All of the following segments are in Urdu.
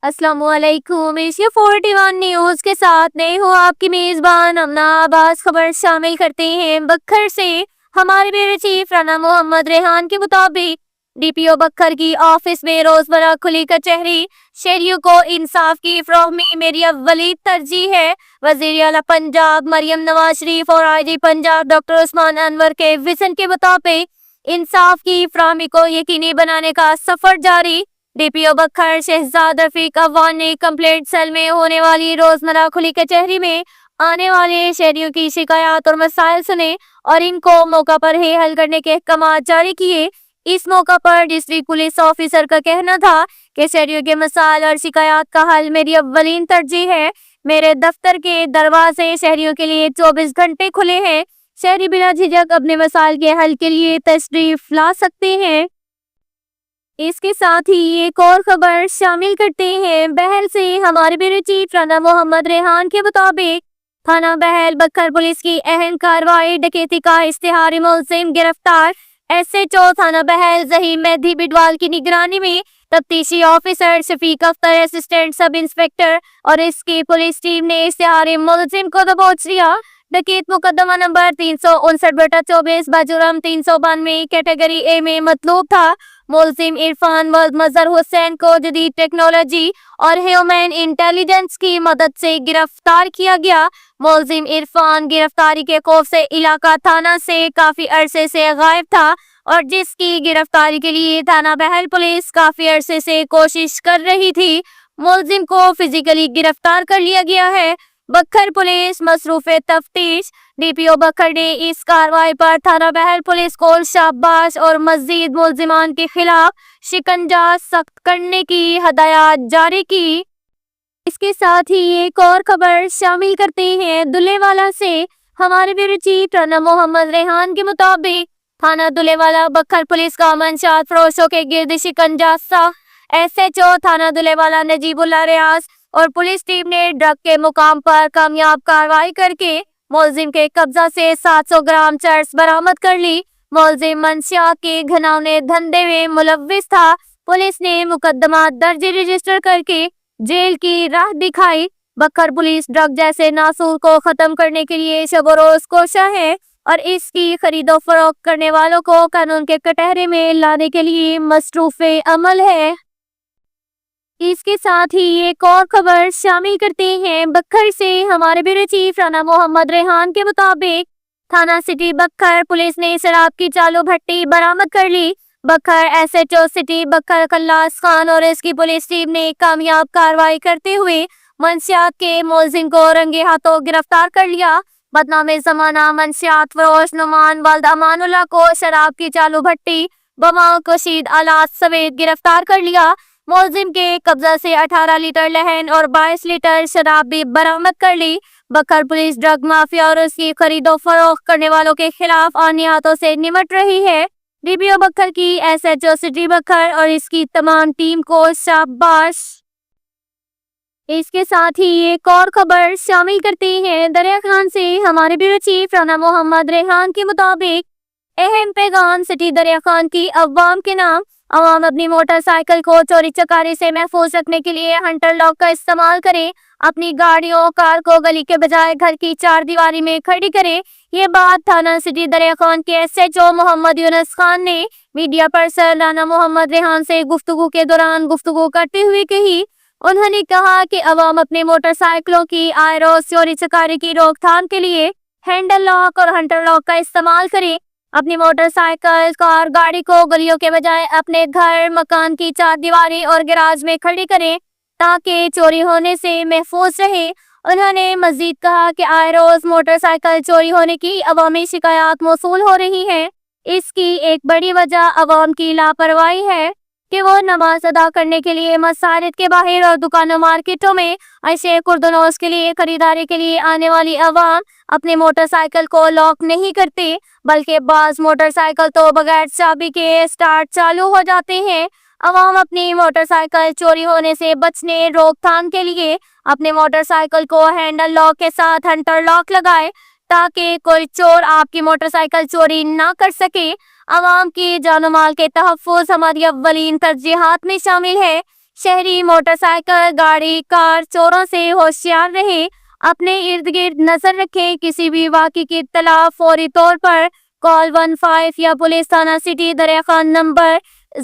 السلام علیکم، ایشیا 41 نیوز کے ساتھ میں ہوں آپ کی میزبان امنا عباس۔ خبر شامل کرتے ہیں بکھر سے۔ ہمارے بیورو چیف رانا محمد ریحان کے مطابق ڈی پی او بکھر کی آفس میں روزمرہ کھلی کچہری۔ شہریوں کو انصاف کی فراہمی میری اولین ترجیح ہے۔ وزیر اعلیٰ پنجاب مریم نواز شریف اور آئی جی پنجاب ڈاکٹر عثمان انور کے وژن کے مطابق انصاف کی فراہمی کو یقینی بنانے کا سفر جاری۔ ڈی پی او بکھر شہزاد رفیق افغان نے کمپلینٹ سیل میں ہونے والی روزمرہ کھلی کچہری میں آنے والے شہریوں کی شکایات اور مسائل سنے اور ان کو موقع پر ہی حل کرنے کے احکامات جاری کیے۔ اس موقع پر ڈسٹرکٹ پولیس آفیسر کا کہنا تھا کہ شہریوں کے مسائل اور شکایات کا حل میری اولین ترجیح ہے۔ میرے دفتر کے دروازے شہریوں کے لیے 24 گھنٹے کھلے ہیں۔ شہری بلا جھجک اپنے مسائل کے حل کے لیے تشریف لا سکتے ہیں۔ اس کے ساتھ ہی ایک اور خبر شامل کرتے ہیں بہل سے۔ ہمارے بیورو چیف رانا محمد ریحان کے مطابق تھانہ بہل بکھر پولیس کی اہم کارروائی، ڈکیتی کا اشتہاری ملزم گرفتار۔ ایس ایچ او تھانہ بہل ظہیر مہدی بڈوال کی نگرانی میں تفتیشی آفیسر شفیق اختر اسسٹنٹ سب انسپکٹر اور اس کی پولیس ٹیم نے اشتہاری ملزم کو دبوچ لیا۔ ڈکیت مقدمہ نمبر 359/24 بجرم 392 کیٹیگری اے میں مطلوب تھا۔ ملزم عرفان مظہر حسین کو جدید ٹیکنالوجی اور ہیومن انٹیلیجنس کی مدد سے گرفتار کیا گیا۔ ملزم عرفان گرفتاری کے خوف سے علاقہ تھانہ سے کافی عرصے سے غائب تھا اور جس کی گرفتاری کے لیے تھانہ بہل پولیس کافی عرصے سے کوشش کر رہی تھی۔ ملزم کو فزیکلی گرفتار کر لیا گیا ہے۔ بکھر پولیس مصروف تفتیش۔ ڈی پی او بکھر نے اس کارروائی پر تھانہ بہل پولیس کو شاباش اور مزید ملزمان کے خلاف شکنجہ سخت کرنے کی ہدایات جاری کی۔ اس کے ساتھ ہی ایک اور خبر شامل کرتے ہیں دلے والا سے۔ ہمارے بیورو چیف رانا محمد ریحان کے مطابق تھانہ دلے والا بکھر پولیس کا منشیات فروشوں کے گرد شکنجہ سخت۔ ایس ایچ او تھانہ دلے والا نجیب اللہ ریاض اور پولیس ٹیم نے ڈرگ کے مقام پر کامیاب کارروائی کر کے ملزم کے قبضہ سے 700 گرام چرس برآمد کر لی۔ ملزم منشیات کے گھناؤنے دھندے میں ملوث تھا۔ پولیس نے مقدمات درج رجسٹر کر کے جیل کی راہ دکھائی۔ بکھر پولیس ڈرگ جیسے ناصور کو ختم کرنے کے لیے شب و روز کوشاں ہے اور اس کی خرید و فروخت کرنے والوں کو قانون کے کٹہرے میں لانے کے لیے مصروف عمل ہے۔ اس کے ساتھ ہی ایک اور خبر شامل کرتے ہیں بکھر سے۔ ہمارے بیورو چیف رانا محمد ریحان کے مطابق تھانہ سٹی بکھر پولیس نے شراب کی چالو بھٹی برآمد کر لی۔ بکھر ایس ایچ او سٹی بکھر خلاص خان اور اس کی پولیس ٹیم نے کامیاب کارروائی کرتے ہوئے منشیات کے ملزم کو رنگے ہاتھوں گرفتار کر لیا۔ بدنام زمانہ منشیات فروش نعمان والد امان اللہ کو شراب کی چالو بھٹی بما کشید آلات سمیت گرفتار کر لیا۔ ملزم کے قبضہ سے 18 لیٹر لہن اور 22 لیٹر شراب بھی برآمد کر لی۔ بکھر پولیس ڈرگ مافیا اور اس کی خرید و فروخت کرنے والوں کے خلاف آنی ہاتھوں سے نمٹ رہی ہے۔ ڈی پی او بکھر کی ایس ایچ او سٹی بکھر اور اس کی تمام ٹیم کو شاباش۔ اس کے ساتھ ہی ایک اور خبر شامل کرتے ہیں دریا خان سے۔ ہمارے بیورو چیف رانا محمد ریحان کے مطابق اہم پیغام سٹی دریا خان کی عوام کے نام۔ عوام اپنی موٹر سائیکل کو چوری چکاری سے محفوظ رکھنے کے لیے ہنٹر لاک کا استعمال کریں۔ اپنی گاڑیوں کار کو گلی کے بجائے گھر کی چار دیواری میں کھڑی کریں۔ یہ بات تھانہ سٹی دریا خان کے ایس ایچ او محمد یونس خان نے میڈیا پرسن رانا محمد ریحان سے گفتگو کے دوران گفتگو کرتے ہوئے کہی۔ انہوں نے کہا کہ عوام اپنے موٹر سائیکلوں کی آئے روز چوری چکاری کی روک تھام کے لیے ہینڈل لاک اور ہنٹر لاک کا استعمال کریں۔ اپنی موٹر سائیکل کار گاڑی کو گلیوں کے بجائے اپنے گھر مکان کی چار دیواری اور گراج میں کھڑی کریں تاکہ چوری ہونے سے محفوظ رہے۔ انہوں نے مزید کہا کہ آئے روز موٹر سائیکل چوری ہونے کی عوامی شکایات موصول ہو رہی ہیں۔ اس کی ایک بڑی وجہ عوام کی لاپرواہی ہے کہ وہ نماز ادا کرنے کے لیے مساجد کے باہر اور دکانوں مارکیٹوں میں اشیاء قرض کے لیے خریداری کے لیے آنے والی عوام اپنے موٹر سائیکل کو لاک نہیں کرتے بلکہ بعض موٹر سائیکل تو بغیر چابی کے سٹارٹ چالو ہو جاتے ہیں۔ عوام اپنی موٹر سائیکل چوری ہونے سے بچنے روک تھام کے لیے اپنے موٹر سائیکل کو ہینڈل لاک کے ساتھ ہنٹر لاک لگائے تاکہ کوئی چور آپ کی موٹر سائیکل چوری نہ کر سکے۔ عوام کی جان و مال کے تحفظ ہماری اولین ترجیحات میں شامل ہے۔ شہری موٹر سائیکل گاڑی کار چوروں سے ہوشیار رہیں، اپنے ارد گرد نظر رکھیں، کسی بھی واقعے کی اطلاع فوری طور پر کال 15 یا پولیس تھانہ سٹی دریا خان نمبر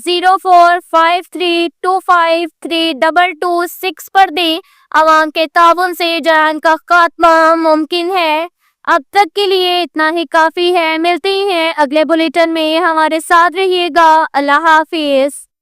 0453253226 پر دیں۔ عوام کے تعاون سے جرائم کا خاتمہ ممکن ہے۔ اب تک کے لیے اتنا ہی کافی ہے، ملتے ہیں اگلے بلیٹن میں، ہمارے ساتھ رہیے گا، اللہ حافظ۔